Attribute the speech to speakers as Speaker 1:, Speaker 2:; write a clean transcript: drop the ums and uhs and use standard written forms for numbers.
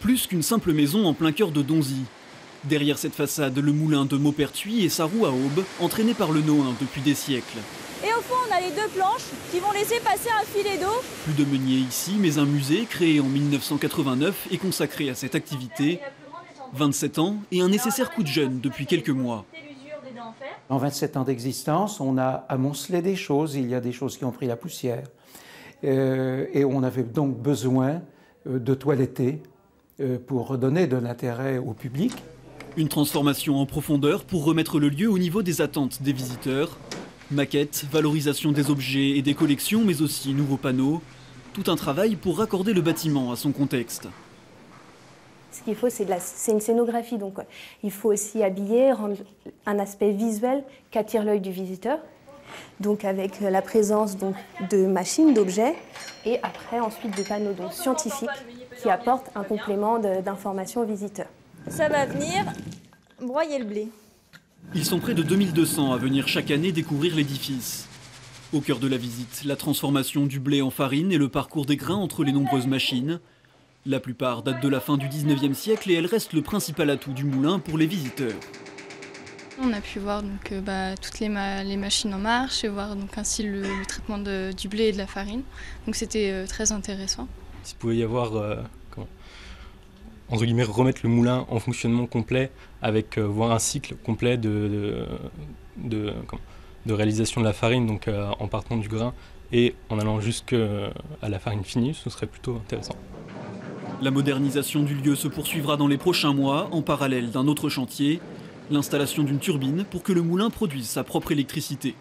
Speaker 1: Plus qu'une simple maison en plein cœur de Donzy. Derrière cette façade, le moulin de Maupertuis et sa roue à aube, entraînée par le Nohain depuis des siècles.
Speaker 2: Et au fond, on a les deux planches qui vont laisser passer un filet d'eau.
Speaker 1: Plus de meunier ici, mais un musée créé en 1989 est consacré à cette activité. 27 ans et un nécessaire coup de jeune depuis quelques mois.
Speaker 3: En 27 ans d'existence, on a amoncelé des choses, il y a des choses qui ont pris la poussière. Et on avait donc besoin de toiletter pour redonner de l'intérêt au public.
Speaker 1: Une transformation en profondeur pour remettre le lieu au niveau des attentes des visiteurs. Maquette, valorisation des objets et des collections, mais aussi nouveaux panneaux. Tout un travail pour raccorder le bâtiment à son contexte.
Speaker 4: Ce qu'il faut, c'est une scénographie. Donc, il faut aussi habiller, rendre un aspect visuel qui attire l'œil du visiteur. Donc, avec la présence donc, de machines, d'objets, et après, ensuite, de panneaux donc, scientifiques qui apportent un complément d'information aux visiteurs.
Speaker 2: Ça va venir broyer le blé.
Speaker 1: Ils sont près de 2200 à venir chaque année découvrir l'édifice. Au cœur de la visite, la transformation du blé en farine et le parcours des grains entre les nombreuses machines. La plupart datent de la fin du 19e siècle et elles restent le principal atout du moulin pour les visiteurs.
Speaker 5: On a pu voir donc, toutes les machines en marche et voir donc, ainsi le traitement du blé et de la farine. Donc c'était très intéressant.
Speaker 6: Il pouvait y avoir, entre guillemets, remettre le moulin en fonctionnement complet avec voir un cycle complet de réalisation de la farine, donc en partant du grain et en allant jusqu'à la farine finie, ce serait plutôt intéressant.
Speaker 1: La modernisation du lieu se poursuivra dans les prochains mois, en parallèle d'un autre chantier, l'installation d'une turbine pour que le moulin produise sa propre électricité.